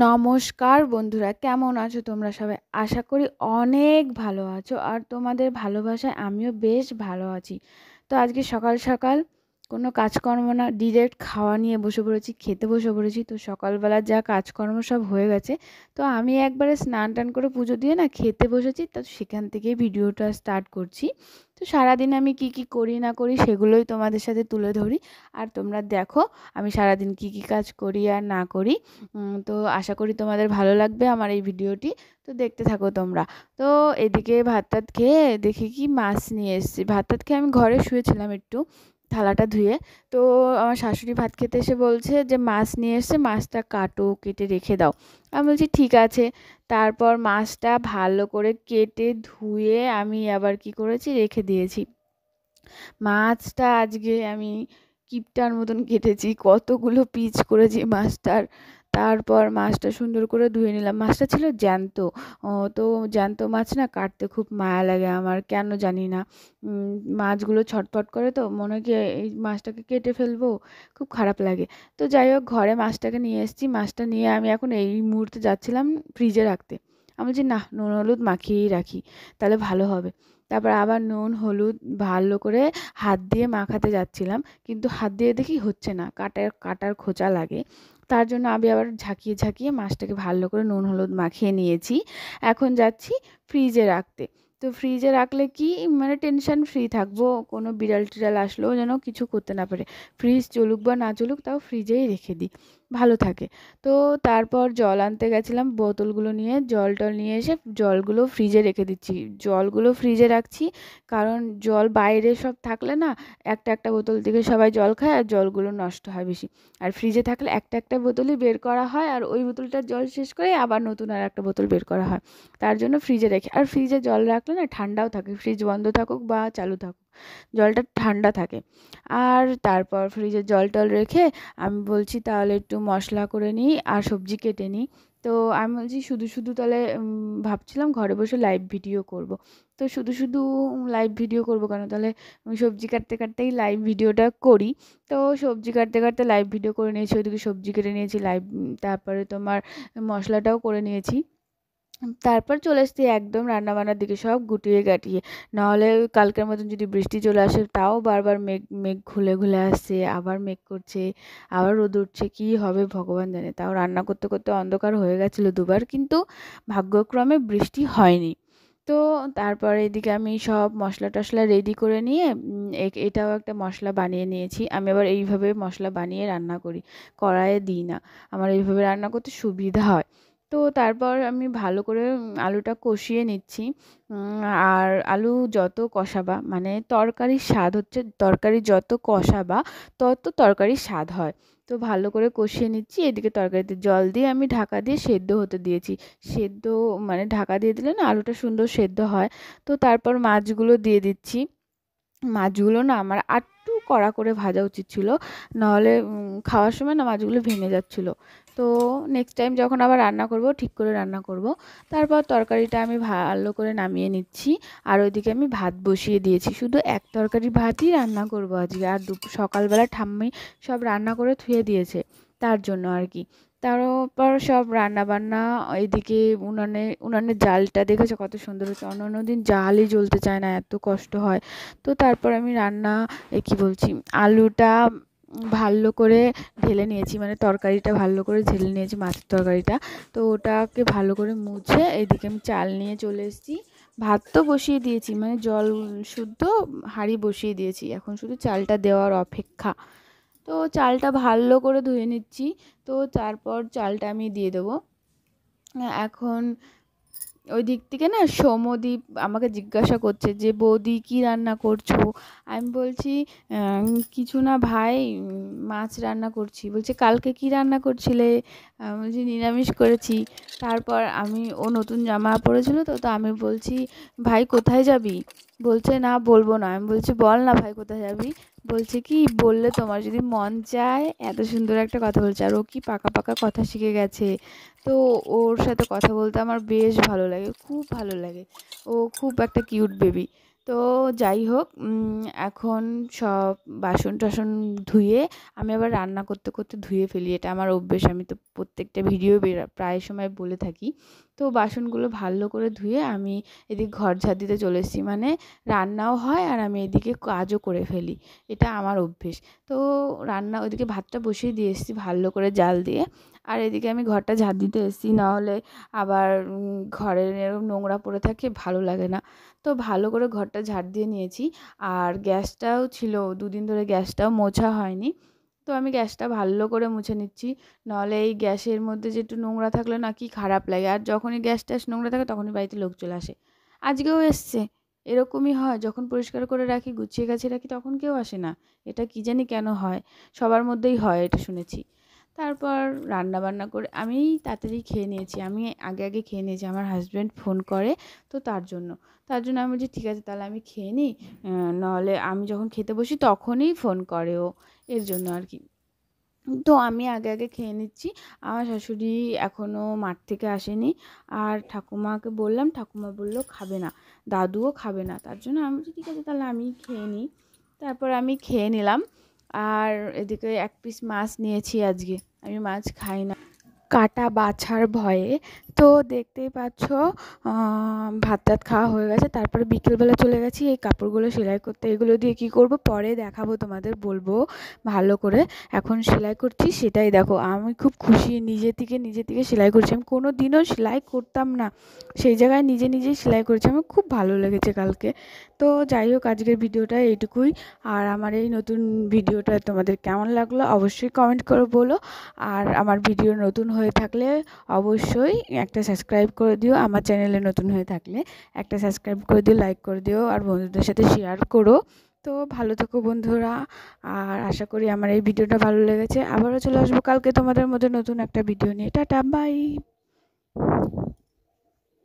নমস্কার বন্ধুরা, কেমন আছো তোমরা সবাই? আশা করি অনেক ভালো আছো, আর তোমাদের ভালোবাসায় আমিও বেশ ভালো আছি। তো আজকে সকাল সকাল কোনো কাজকর্ম না, ডিরেক্ট খাওয়া নিয়ে বসে পড়েছি, খেতে বসে পড়েছি। তো সকালবেলা যা কাজকর্ম সব হয়ে গেছে, তো আমি একবারে স্নান টান করে পুজো দিয়ে না খেতে বসেছি। তো সেখান থেকেই ভিডিওটা স্টার্ট করছি। তো সারাদিন আমি কি কি করি না করি সেগুলোই তোমাদের সাথে তুলে ধরি, আর তোমরা দেখো আমি সারাদিন কি কি কাজ করি আর না করি। তো আশা করি তোমাদের ভালো লাগবে আমার এই ভিডিওটি। তো দেখতে থাকো তোমরা। তো এদিকে ভাত টাত খেয়ে দেখি কি মাছ নিয়ে এসেছি। ভাত টাত খেয়ে আমি ঘরে শুয়েছিলাম একটু, থালাটা ধুয়ে। তো আমার শাশুড়ি ভাত খেতে এসে বলছে যে মাছ নিয়ে এসছে, মাছটা কাটো, কেটে রেখে দাও। আমি বলছি ঠিক আছে। তারপর মাছটা ভালো করে কেটে ধুয়ে আমি আবার কি করেছি, রেখে দিয়েছি। মাছটা আজকে আমি কিপটার মতন কেটেছি, কতগুলো পিস করেছি মাছটার। তারপর মাছটা সুন্দর করে ধুয়ে নিলাম। মাছটা ছিল জ্যান্ত। তো জ্যান্ত মাছ না কাটতে খুব মায়া লাগে আমার, কেন জানি না। মাছগুলো ছটফট করে, তো মনে হয় কি এই মাছটাকে কেটে ফেলবো, খুব খারাপ লাগে। তো যাই হোক, ঘরে মাছটাকে নিয়ে এসেছি। মাছটা নিয়ে আমি এখন এই মুহূর্তে যাচ্ছিলাম ফ্রিজে রাখতে। আমি বলছি না, নুন হলুদ মাখিয়েই রাখি, তাহলে ভালো হবে। তারপর আবার নুন হলুদ ভালো করে হাত দিয়ে মাখাতে যাচ্ছিলাম, কিন্তু হাত দিয়ে দেখি হচ্ছে না, কাটার কাটার খোঁচা লাগে। তার জন্য আমি আবার ঝাঁকিয়ে ঝাঁকিয়ে মাছটাকে ভালো করে নুন হলুদ মাখিয়ে নিয়েছি। এখন যাচ্ছি ফ্রিজে রাখতে। তো ফ্রিজে রাখলে কি মানে টেনশন ফ্রি থাকবো, কোনো বিড়াল টিড়াল আসলেও যেন কিছু করতে না পারে। ফ্রিজ চলুক বা না চলুক, তাও ফ্রিজেই রেখে দিই, ভালো থাকে। তো তারপর জল আনতে গেছিলাম, বোতলগুলো নিয়ে জল টল নিয়ে এসে জলগুলো ফ্রিজে রেখে দিচ্ছি। জলগুলো ফ্রিজে রাখছি কারণ জল বাইরে সব থাকলে না, একটা একটা বোতল থেকে সবাই জল খায় আর জলগুলো নষ্ট হয় বেশি। আর ফ্রিজে থাকলে একটা একটা বোতলই বের করা হয়, আর ওই বোতলটার জল শেষ করে আবার নতুন আর একটা বোতল বের করা হয়। তার জন্য ফ্রিজে রেখে, আর ফ্রিজে জল রাখলে না ঠান্ডাও থাকে, ফ্রিজ বন্ধ থাকুক বা চালু থাকুক, জলটা ঠান্ডা থাকে। আর তারপর ফ্রিজে জল টল রেখে আমি বলছি তাহলে একটু মশলা করে নিই আর সবজি কেটে নিই। তো আমি বলছি শুধু শুধু তাহলে ভাবছিলাম ঘরে বসে লাইভ ভিডিও করব। তো শুধু শুধু লাইভ ভিডিও করব কেন, তাহলে আমি সবজি কাটতে কাটতেই লাইভ ভিডিওটা করি। তো সবজি কাটতে কাটতে লাইভ ভিডিও করে নিয়েছি, ওইদিকে সবজি কেটে নিয়েছি লাইভ, তারপরে তোমার মশলাটাও করে নিয়েছি। তারপর চলে এসেছি একদম রান্নাবান্নার দিকে, সব গুটিয়ে গাটিয়ে। নাহলে কালকের মতন যদি বৃষ্টি চলে আসে, তাও বারবার মেঘ মেঘ ঘুলে ঘুলে আসছে, আবার মেঘ করছে, আবার রোদ উঠছে, কী হবে ভগবান জানে। তাও রান্না করতে করতে অন্ধকার হয়ে গেছিলো দুবার, কিন্তু ভাগ্যক্রমে বৃষ্টি হয়নি। তো তারপর এদিকে আমি সব মশলা টশলা রেডি করে নিয়ে এটাও একটা মশলা বানিয়ে নিয়েছি। আমি আবার এইভাবে মশলা বানিয়ে রান্না করি, কড়াইয়ে দিই না। আমার এইভাবে রান্না করতে সুবিধা হয়। তো তারপর আমি ভালো করে আলুটা কষিয়ে নিচ্ছি। আর আলু যত কষাবা, মানে তরকারির স্বাদ হচ্ছে, তরকারি যত কষাবা তত তরকারির স্বাদ হয়। তো ভালো করে কষিয়ে নিচ্ছি। এদিকে তরকারিতে জল দিয়ে আমি ঢাকা দিয়ে সেদ্ধ হতে দিয়েছি। সেদ্ধ মানে ঢাকা দিয়ে দিলে না আলুটা সুন্দর সেদ্ধ হয়। তো তারপর মাছগুলো দিয়ে দিচ্ছি। মাছগুলো না আমার আরটু কড়া করে ভাজা উচিত ছিল, নাহলে খাওয়ার সময় না মাছগুলো ভেঙে যাচ্ছিলো। তো নেক্সট টাইম যখন আবার রান্না করব ঠিক করে রান্না করব। তারপর তরকারিটা আমি ভালো করে নামিয়ে নিচ্ছি। আর ওইদিকে আমি ভাত বসিয়ে দিয়েছি, শুধু এক তরকারি ভাতই রান্না করব আজকে। আর সকালবেলা ঠাম্মি সব রান্না করে ধুয়ে দিয়েছে, তার জন্য আর কি। তারপর সব রান্না বান্না, এইদিকে উনানের জালটা দেখেছো কত সুন্দর হচ্ছে, অন্য অন্য দিন জালই জ্বলতে চায় না, এত কষ্ট হয়। তো তারপর আমি কী বলছি, আলুটা ভালো করে ঢেলে নিয়েছি, মানে তরকারিটা ভালো করে ঢেলে নিয়েছি, মাছের তরকারিটা। তো ওটাকে ভালো করে মুছে এদিকে আমি চাল নিয়ে চলে এসেছি। ভাত তো বসিয়ে দিয়েছি, মানে জল শুদ্ধ হাঁড়ি বসিয়ে দিয়েছি, এখন শুধু চালটা দেওয়ার অপেক্ষা। তো চালটা ভালো করে ধুয়ে নিচ্ছি। তো তারপর চালটা আমি দিয়ে দেবো। এখন ওই দিক থেকে না সৌম্যদীপ আমাকে জিজ্ঞাসা করছে যে বৌদি কী রান্না করছো। আমি বলছি কিছু না ভাই, মাছ রান্না করছি। বলছে কালকে কী রান্না করছিলে? আমি বলছি নিরামিষ করেছি। তারপর ও নতুন জামা পরেছিল, তো তো আমি বলছি ভাই কোথায় যাবি? বলছে না বলবো না। আমি বলছি বল না ভাই কোথায় যাবি? বলছে কি বললে তোমার যদি মন চায়, এত সুন্দর একটা কথা বলছে, আর ও কি পাকা পাকা কথা শিখে গেছে। তো ওর সাথে কথা বলতে আমার বেশ ভালো লাগে, খুব ভালো লাগে। ও খুব একটা কিউট বেবি। তো যাই হোক, এখন সব বাসন টাসন ধুয়ে আমি আবার রান্না করতে করতে ধুয়ে ফেলি, এটা আমার অভ্যেস। আমি তো প্রত্যেকটা ভিডিও প্রায় সময় বলে থাকি। তো বাসনগুলো ভালো করে ধুয়ে আমি এদিকে ঘর ঝাড় দিতে চলে এসেছি, মানে রান্নাও হয় আর আমি এদিকে কাজও করে ফেলি, এটা আমার অভ্যেস। তো রান্না ওইদিকে ভাতটা বসিয়ে দিয়ে এসেছি ভালো করে জাল দিয়ে, আর এদিকে আমি ঘরটা ঝাড় দিতে এসেছি, নাহলে আবার ঘরের এরকম নোংরা পড়ে থাকে, ভালো লাগে না। তো ভালো করে ঘরটা ঝাড় দিয়ে নিয়েছি, আর গ্যাসটাও ছিল 2 দিন ধরে, গ্যাসটাও মোছা হয়নি। তো আমি গ্যাসটা ভালো করে মুছে নিচ্ছি, নাহলে এই গ্যাসের মধ্যে যে একটু নোংরা থাকলে না কি খারাপ লাগে, আর যখনই গ্যাস ট্যাস নোংরা থাকে তখনই বাড়িতে লোক চলে আসে। আজকেও এসছে, এরকমই হয়, যখন পরিষ্কার করে রাখি গুছিয়ে গাছিয়ে রাখি তখন কেউ আসে না। এটা কি জানি কেন হয়, সবার মধ্যেই হয় এটা শুনেছি। তারপর রান্না বান্না করে আমি তাড়াতাড়ি খেয়ে নিয়েছি, আমি আগে আগে খেয়ে নিয়েছি, আমার হাজব্যান্ড ফোন করে, তো তার জন্য আমি বলছি ঠিক আছে তাহলে আমি খেয়ে নিই, নাহলে আমি যখন খেতে বসি তখনই ফোন করে ও, এর জন্য আর কি। তো আমি আগে আগে খেয়ে নিচ্ছি। আমার শাশুড়ি এখনও মাঠ থেকে আসেনি, আর ঠাকুমাকে বললাম, ঠাকুমা বললো খাবে না, দাদুও খাবে না, তার জন্য আমি বলছি ঠিক আছে তাহলে আমি খেয়ে নিই। তারপর আমি খেয়ে নিলাম, আর এদিকে 1 পিস মাছ নিয়েছি আজকে, আমি মাছ খাই না কাটা বাছার ভয়ে। তো দেখতেই পাচ্ছ, ভাত টাত খাওয়া হয়ে গেছে, তারপরে বিকেলবেলা চলে গেছি এই কাপড়গুলো সেলাই করতে। এগুলো দিয়ে কি করব পরে দেখাবো তোমাদের, বলবো ভালো করে। এখন সেলাই করছি, সেটাই দেখো, আমি খুব খুশি, নিজে থেকে সেলাই করছি। আমি কোনো দিনও সেলাই করতাম না, সেই জায়গায় নিজেই সেলাই করেছি, আমার খুব ভালো লেগেছে কালকে। তো যাই হোক, আজকের ভিডিওটা এইটুকুই। আর আমার এই নতুন ভিডিওটা তোমাদের কেমন লাগলো অবশ্যই কমেন্ট করে বলো। আর আমার ভিডিও নতুন হয়ে থাকলে অবশ্যই একটা সাবস্ক্রাইব করে দিও, আমার চ্যানেলে নতুন হয়ে থাকলে একটা সাবস্ক্রাইব করে দিও, লাইক করে দিও, আর বন্ধুদের সাথে শেয়ার করো। তো ভালো থেকো বন্ধুরা, আর আশা করি আমার এই ভিডিওটা ভালো লেগেছে। আবারও চলে আসবো কালকে তোমাদের মধ্যে নতুন একটা ভিডিও নিয়ে। Tata, by.